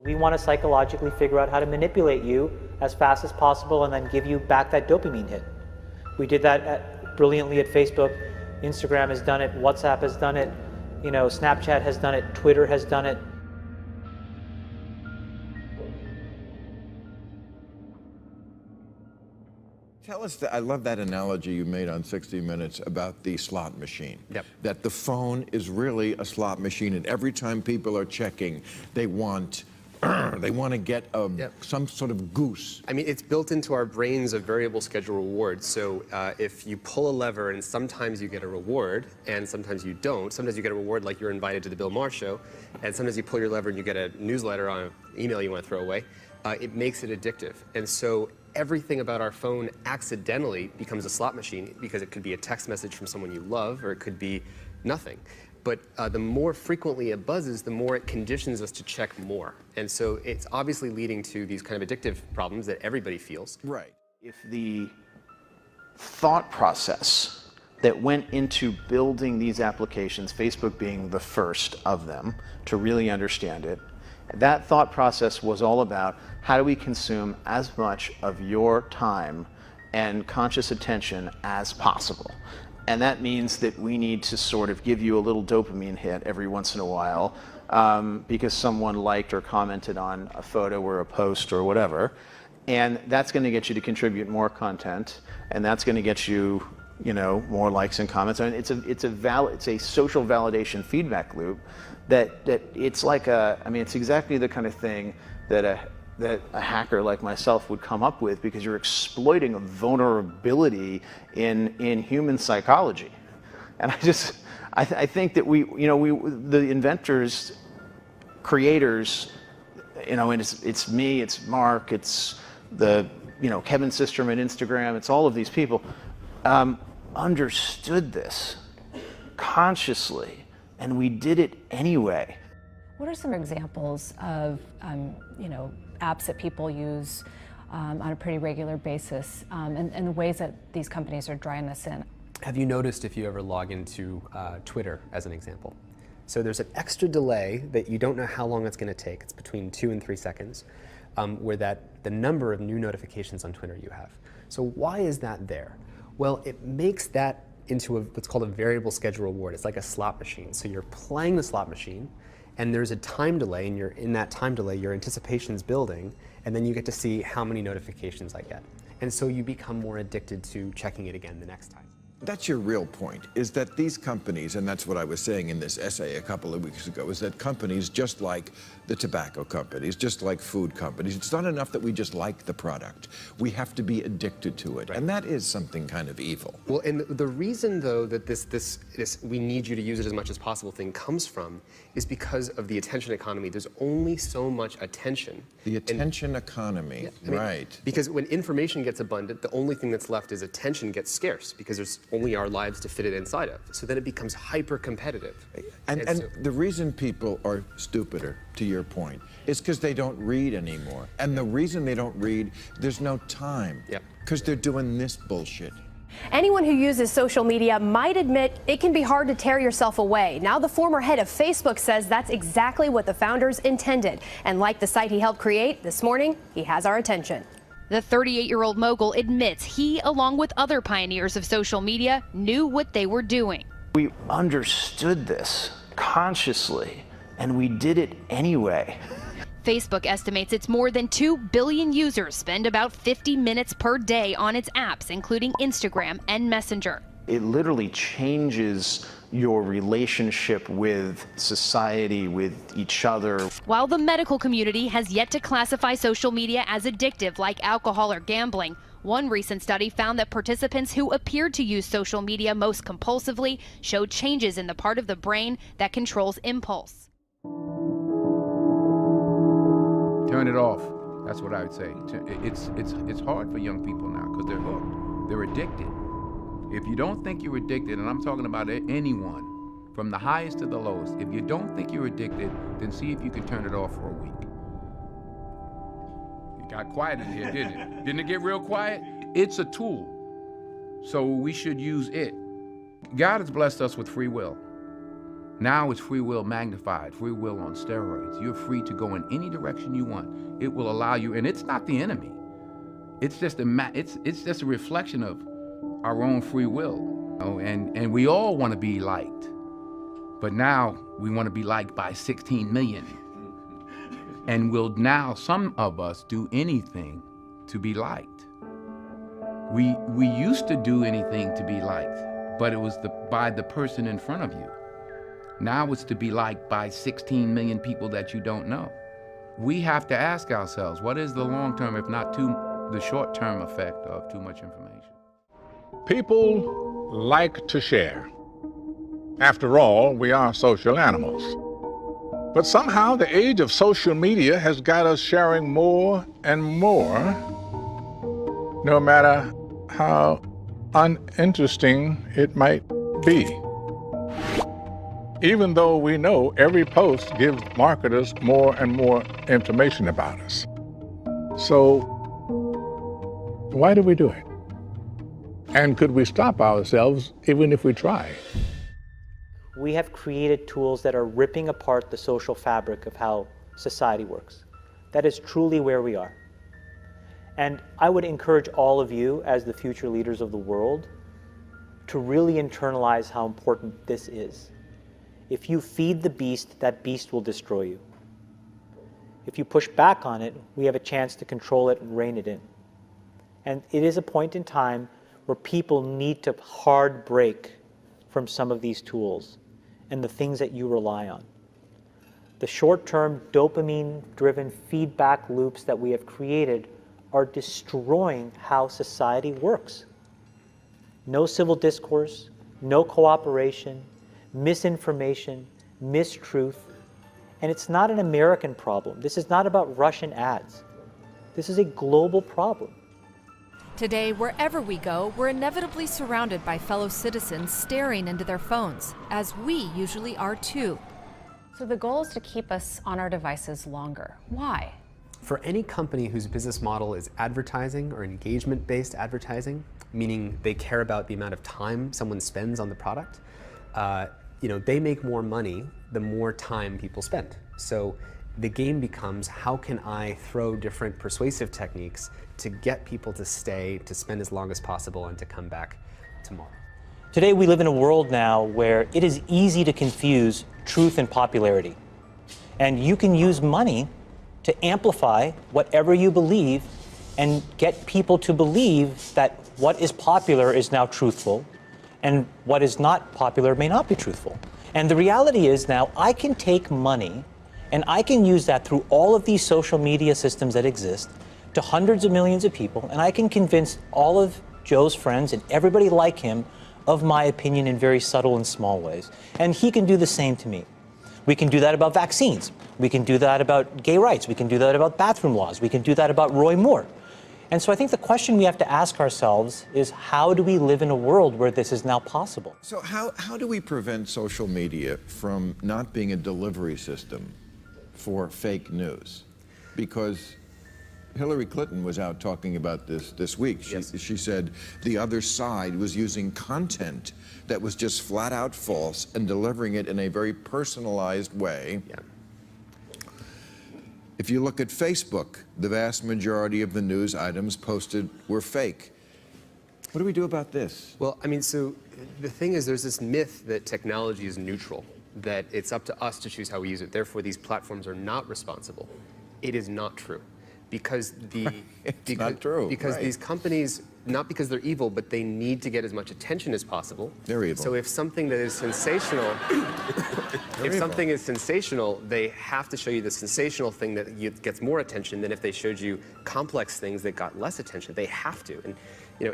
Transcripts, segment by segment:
We want to psychologically figure out how to manipulate you as fast as possible and then give you back that dopamine hit. We did that brilliantly at Facebook. Instagram has done it, WhatsApp has done it, Snapchat has done it, Twitter has done it. Tell us, I love that analogy you made on 60 Minutes about the slot machine. Yep. That the phone is really a slot machine, and every time people are checking, they want to get some sort of goose. I mean, it's built into our brains a variable schedule reward. So if you pull a lever and sometimes you get a reward and sometimes you don't, sometimes you get a reward like you're invited to the Bill Maher show, and sometimes you pull your lever and you get a newsletter on an email you want to throw away, it makes it addictive. And so everything about our phone accidentally becomes a slot machine because it could be a text message from someone you love or it could be nothing. But the more frequently it buzzes, the more it conditions us to check more. And so it's obviously leading to these kind of addictive problems that everybody feels. Right. If the thought process that went into building these applications, Facebook being the first of them to really understand it, that thought process was all about how do we consume as much of your time and conscious attention as possible. And that means that we need to sort of give you a little dopamine hit every once in a while because someone liked or commented on a photo or a post or whatever. And that's going to get you to contribute more content, and that's going to get you, more likes and comments. I mean, it's a social validation feedback loop that it's like it's exactly the kind of thing that a hacker like myself would come up with, because you're exploiting a vulnerability in human psychology. And I think that the inventors, creators, and it's me, it's Mark, it's the Kevin Systrom at Instagram, it's all of these people, understood this consciously, and we did it anyway. What are some examples of apps that people use on a pretty regular basis, and the ways that these companies are drawing this in? Have you noticed, if you ever log into Twitter as an example, so there's an extra delay that you don't know how long it's going to take. It's between 2 and 3 seconds, where the number of new notifications on Twitter you have. So why is that there? Well, it makes that into what's called a variable schedule reward. It's like a slot machine. So you're playing the slot machine, and there's a time delay, and in that time delay, your anticipation's building, and then you get to see how many notifications I get. And so you become more addicted to checking it again the next time. That's your real point, is that these companies, and that's what I was saying in this essay a couple of weeks ago, is that companies, just like the tobacco companies, just like food companies, it's not enough that we just like the product. We have to be addicted to it, right. And that is something kind of evil. Well, and the reason, though, that this we need you to use it as much as possible thing comes from is because of the attention economy. There's only so much attention. The attention economy, right. Because when information gets abundant, the only thing that's left is attention gets scarce, because there's only our lives to fit it inside of. So then it becomes hyper-competitive. And the reason people are stupider, to your point, is because they don't read anymore. And the reason they don't read, there's no time. Yep. Because they're doing this bullshit. Anyone who uses social media might admit it can be hard to tear yourself away. Now the former head of Facebook says that's exactly what the founders intended. And like the site he helped create, this morning, he has our attention. The 38-year-old mogul admits he, along with other pioneers of social media, knew what they were doing. We understood this consciously, and we did it anyway. Facebook estimates its more than 2 billion users spend about 50 minutes per day on its apps, including Instagram and Messenger. It literally changes your relationship with society, with each other. While the medical community has yet to classify social media as addictive like alcohol or gambling, one recent study found that participants who appeared to use social media most compulsively showed changes in the part of the brain that controls impulse. Turn it off. That's what I would say. It's hard for young people now because they're hooked. They're addicted. If you don't think you're addicted, and I'm talking about anyone, from the highest to the lowest, if you don't think you're addicted, then see if you can turn it off for a week. It got quiet in here, didn't it? Didn't it get real quiet? It's a tool, so we should use it. God has blessed us with free will. Now it's free will magnified, free will on steroids. You're free to go in any direction you want. It will allow you, and it's not the enemy. It's just it's just a reflection of our own free will. You know? And we all want to be liked. But now we want to be liked by 16 million. And will now some of us do anything to be liked. We used to do anything to be liked, but it was by the person in front of you. Now it's to be liked by 16 million people that you don't know. We have to ask ourselves, what is the long-term, if not the short-term effect of too much information? People like to share. After all, we are social animals. But somehow the age of social media has got us sharing more and more, no matter how uninteresting it might be. Even though we know every post gives marketers more and more information about us. So why do we do it? And could we stop ourselves even if we try? We have created tools that are ripping apart the social fabric of how society works. That is truly where we are. And I would encourage all of you, as the future leaders of the world, to really internalize how important this is. If you feed the beast, that beast will destroy you. If you push back on it, we have a chance to control it and rein it in. And it is a point in time where people need to hard break from some of these tools and the things that you rely on. The short-term dopamine-driven feedback loops that we have created are destroying how society works. No civil discourse, no cooperation, misinformation, mistruth. And it's not an American problem. This is not about Russian ads. This is a global problem. Today, wherever we go, we're inevitably surrounded by fellow citizens staring into their phones, as we usually are too. So the goal is to keep us on our devices longer. Why? For any company whose business model is advertising or engagement-based advertising, meaning they care about the amount of time someone spends on the product, they make more money the more time people spend. So the game becomes, how can I throw different persuasive techniques to get people to stay, to spend as long as possible, and to come back tomorrow? Today we live in a world now where it is easy to confuse truth and popularity. And you can use money to amplify whatever you believe and get people to believe that what is popular is now truthful and what is not popular may not be truthful. And the reality is now I can take money and I can use that through all of these social media systems that exist to hundreds of millions of people, and I can convince all of Joe's friends and everybody like him of my opinion in very subtle and small ways. And he can do the same to me. We can do that about vaccines. We can do that about gay rights. We can do that about bathroom laws. We can do that about Roy Moore. And so I think the question we have to ask ourselves is, how do we live in a world where this is now possible? So how do we prevent social media from not being a delivery system for fake news? Because Hillary Clinton was out talking about this week. She said the other side was using content that was just flat out false and delivering it in a very personalized way. Yeah. If you look at Facebook, the vast majority of the news items posted were fake. What do we do about this? Well, I mean, so the thing is, there's this myth that technology is neutral, that it's up to us to choose how we use it. Therefore, these platforms are not responsible. It is not true. Because not true, because right. These companies, not because they're evil, but they need to get as much attention as possible. They're evil. So if something that is sensational, something is sensational, they have to show you the sensational thing that gets more attention than if they showed you complex things that got less attention. They have to, and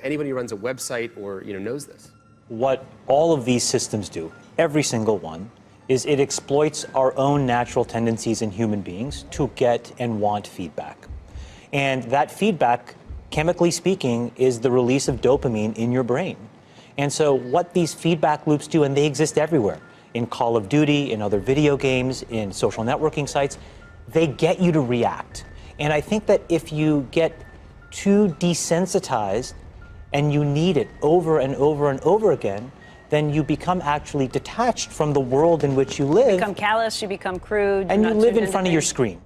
anybody who runs a website or knows this. What all of these systems do, every single one, is it exploits our own natural tendencies in human beings to get and want feedback. And that feedback, chemically speaking, is the release of dopamine in your brain. And so what these feedback loops do, and they exist everywhere, in Call of Duty, in other video games, in social networking sites, they get you to react. And I think that if you get too desensitized and you need it over and over and over again, then you become actually detached from the world in which you live. You become callous, you become crude. And you not live tuned in into front of your things. screen.